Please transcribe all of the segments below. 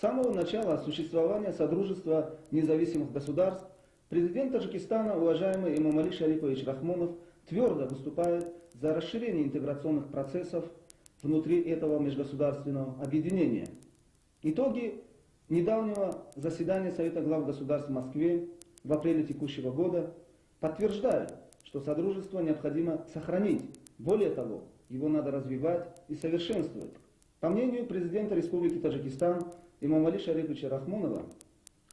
С самого начала существования Содружества независимых государств президент Таджикистана, уважаемый Эмомали Шарипович Рахмонов, твердо выступает за расширение интеграционных процессов внутри этого межгосударственного объединения. Итоги недавнего заседания Совета глав государств в Москве в апреле текущего года подтверждают, что Содружество необходимо сохранить. Более того, его надо развивать и совершенствовать. По мнению президента Республики Таджикистан Эмомали Шариповича Рахмонова,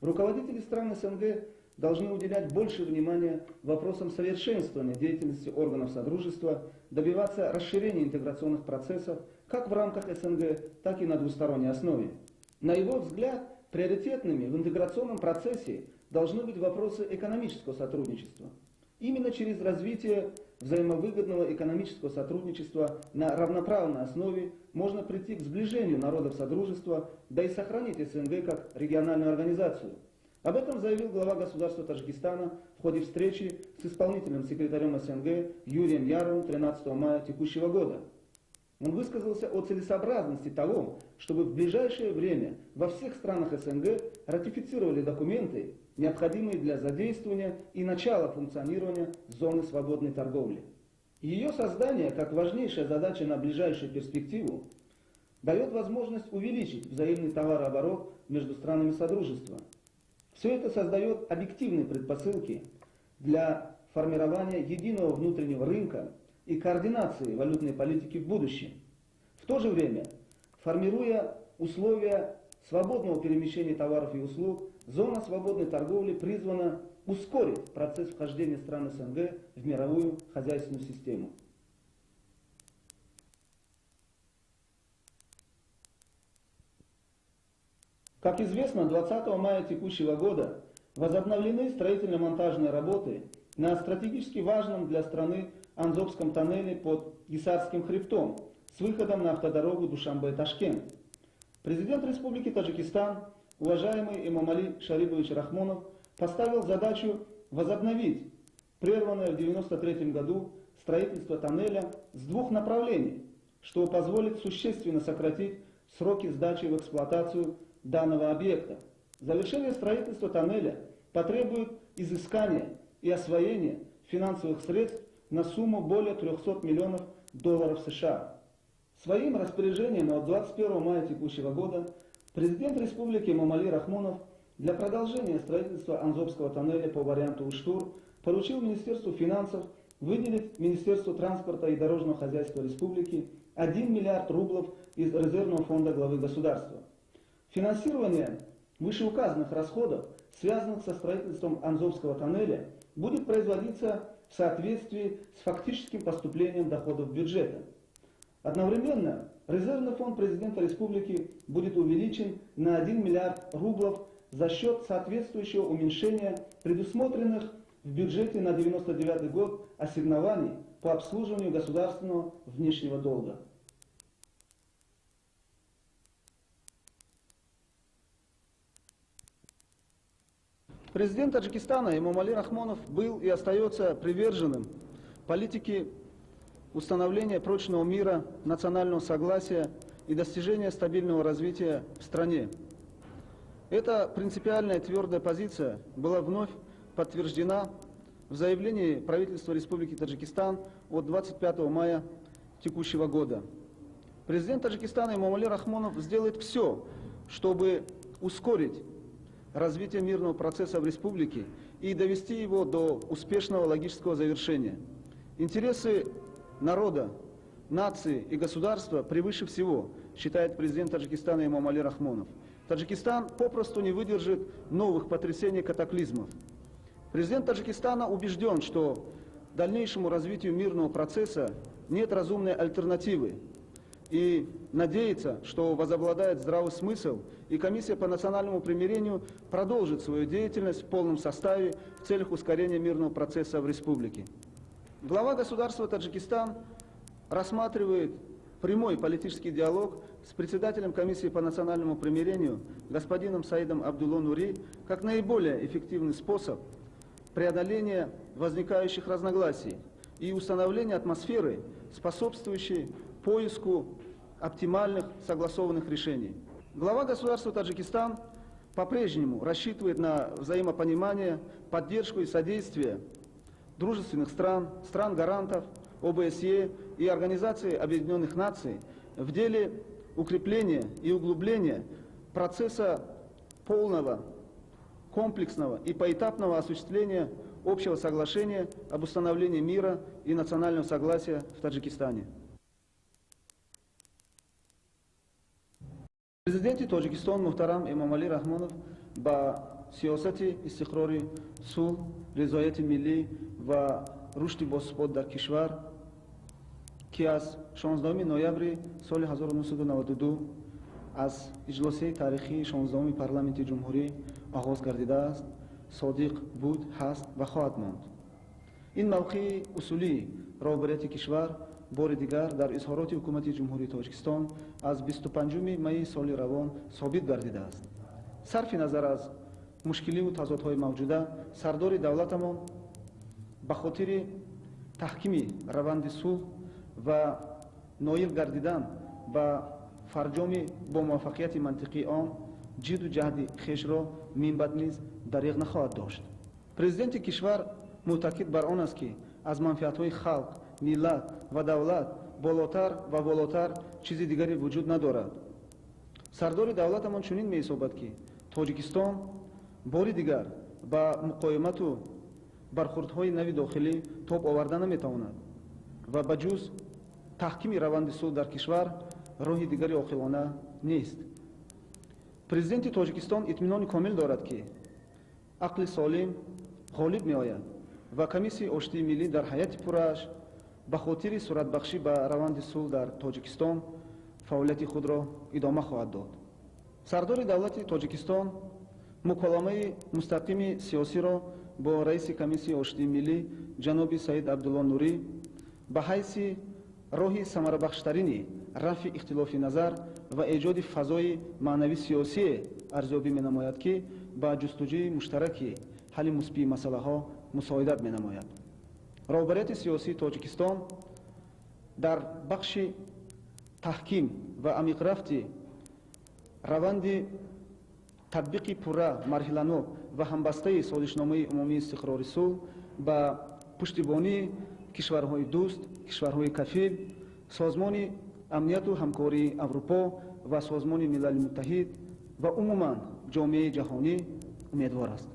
руководители стран СНГ должны уделять больше внимания вопросам совершенствования деятельности органов Содружества, добиваться расширения интеграционных процессов как в рамках СНГ, так и на двусторонней основе. На его взгляд, приоритетными в интеграционном процессе должны быть вопросы экономического сотрудничества. Именно через развитие взаимовыгодного экономического сотрудничества на равноправной основе можно прийти к сближению народов Содружества, да и сохранить СНГ как региональную организацию. Об этом заявил глава государства Таджикистана в ходе встречи с исполнительным секретарем СНГ Юрием Яровым 13 мая текущего года. Он высказался о целесообразности того, чтобы в ближайшее время во всех странах СНГ ратифицировали документы, необходимые для задействования и начала функционирования зоны свободной торговли. Ее создание, как важнейшая задача на ближайшую перспективу, дает возможность увеличить взаимный товарооборот между странами Содружества. Все это создает объективные предпосылки для формирования единого внутреннего рынка и координации валютной политики в будущем. В то же время, формируя условия свободного перемещения товаров и услуг, зона свободной торговли призвана ускорить процесс вхождения стран СНГ в мировую хозяйственную систему. Как известно, 20 мая текущего года возобновлены строительно-монтажные работы на стратегически важном для страны Анзобском тоннеле под Гисарским хребтом с выходом на автодорогу Душанбе-Ташкент. Президент Республики Таджикистан, уважаемый Эмомали Шарипович Рахмонов, поставил задачу возобновить прерванное в 1993 году строительство тоннеля с двух направлений, что позволит существенно сократить сроки сдачи в эксплуатацию данного объекта. Завершение строительства тоннеля потребует изыскания и освоения финансовых средств на сумму более 300 миллионов долларов США. Своим распоряжением от 21 мая текущего года президент Республики Эмомали Рахмонов для продолжения строительства Анзобского тоннеля по варианту Уштур поручил Министерству финансов выделить Министерству транспорта и дорожного хозяйства Республики 1 миллиард рублев из резервного фонда главы государства. Финансирование вышеуказанных расходов, связанных со строительством Анзобского тоннеля, будет производиться в соответствии с фактическим поступлением доходов бюджета. Одновременно резервный фонд президента республики будет увеличен на 1 миллиард рублев за счет соответствующего уменьшения предусмотренных в бюджете на 1999 год ассигнований по обслуживанию государственного внешнего долга. Президент Таджикистана Эмомали Рахмонов был и остается приверженным политике установления прочного мира, национального согласия и достижения стабильного развития в стране. Эта принципиальная твердая позиция была вновь подтверждена в заявлении правительства Республики Таджикистан от 25 мая текущего года. Президент Таджикистана Эмомали Рахмонов сделает все, чтобы ускорить развитие мирного процесса в республике и довести его до успешного логического завершения. Интересы народа, нации и государства превыше всего, считает президент Таджикистана Эмомали Рахмонов. Таджикистан попросту не выдержит новых потрясений и катаклизмов. Президент Таджикистана убежден, что дальнейшему развитию мирного процесса нет разумной альтернативы, и надеется, что возобладает здравый смысл, и Комиссия по национальному примирению продолжит свою деятельность в полном составе в целях ускорения мирного процесса в республике. Глава государства Таджикистан рассматривает прямой политический диалог с председателем Комиссии по национальному примирению господином Саидом Абдулло Нури как наиболее эффективный способ преодоления возникающих разногласий и установления атмосферы, способствующей поиску оптимальных согласованных решений. Глава государства Таджикистан по-прежнему рассчитывает на взаимопонимание, поддержку и содействие дружественных стран, стран-гарантов, ОБСЕ и Организации Объединенных Наций в деле укрепления и углубления процесса полного, комплексного и поэтапного осуществления общего соглашения об установлении мира и национального согласия в Таджикистане. Президент Таджикистана Мухтарам Эмомали Рахмонов ба сиёсати истиқрори сулҳ, ризояти миллӣ ва рушди босупот дар кишвар ки аз 16 ноябри соли 1992 аз иҷлосии таърихии 16 парламенти ҷумҳурӣ оғоз гардидааст, содиқ буд, ҳаст ва хоҳад монд. Ин мавқеи усулии роҳбарияти кишвар бори дигар дар изҳороти ҳукумати ҷумҳурии Тоҷикистон аз 25 майи соли равон собит гардидааст. Сарфи назар аз мушкиливу тазодҳои мавҷуда, сардори давлатамон ба хотири таҳкими раванди сулҳ ва ноил гардидан ба фарҷоми бо муваффақияти мантиқии он ҷидду ҷаҳди хешро минбаъд низ дариғ нахоҳад дошт. Президенти кишвар муътақид бар он аст ки аз манфиатҳои халқ, миллат ва давлат болотар ва болотар чизи дигаре вуҷуд надорад. Сардори давлатамон чунин меҳисобад ки Тоҷикистон бори дигар ба муқоимату бархурдҳои нави дохилӣ тоб оварда наметавонад ва ба ҷуз таҳкими раванди сулҳ дар кишвар роҳи дигари оқилона нест. Президенти Тоҷикистон итминони комил дорад ки ақли солим ғолиб меояд ва комиссияи оштии миллӣ дар ҳайати пуррааш ба хотири суратбахшӣ ба раванди сулҳ дар Тоҷикистон фаъолияти худро идома хоҳад дод. Сардори давлати Тоҷикистон муколамаи мустақими сиёсиро бо раиси комиссияи оштии миллӣ ҷаноби Саид Абдулло Нурӣ ба ҳайси роҳи самарабахштарини рафъи ихтилофи назар ва эҷоди фазои маънавӣ сиёсие арзёбӣ менамояд ки ба ҷустуҷӯи муштараки ҳалли мусбии масъалаҳо мусоидат менамояд. роҳбарияти сиёсии Тоҷикистон дар бахши таҳким ва амиқрафти раванди татбиқи пурра, марҳиланок ва ҳамбастаи созишномаи умумии истиқрори сулҳ ба пуштибонии кишварҳои дӯст, кишварҳои кафил, созмони амнияту ҳамкории Аврупо ва созмони Милали Муттаҳид ва умуман ҷомеаи ҷаҳонӣ умедвор аст.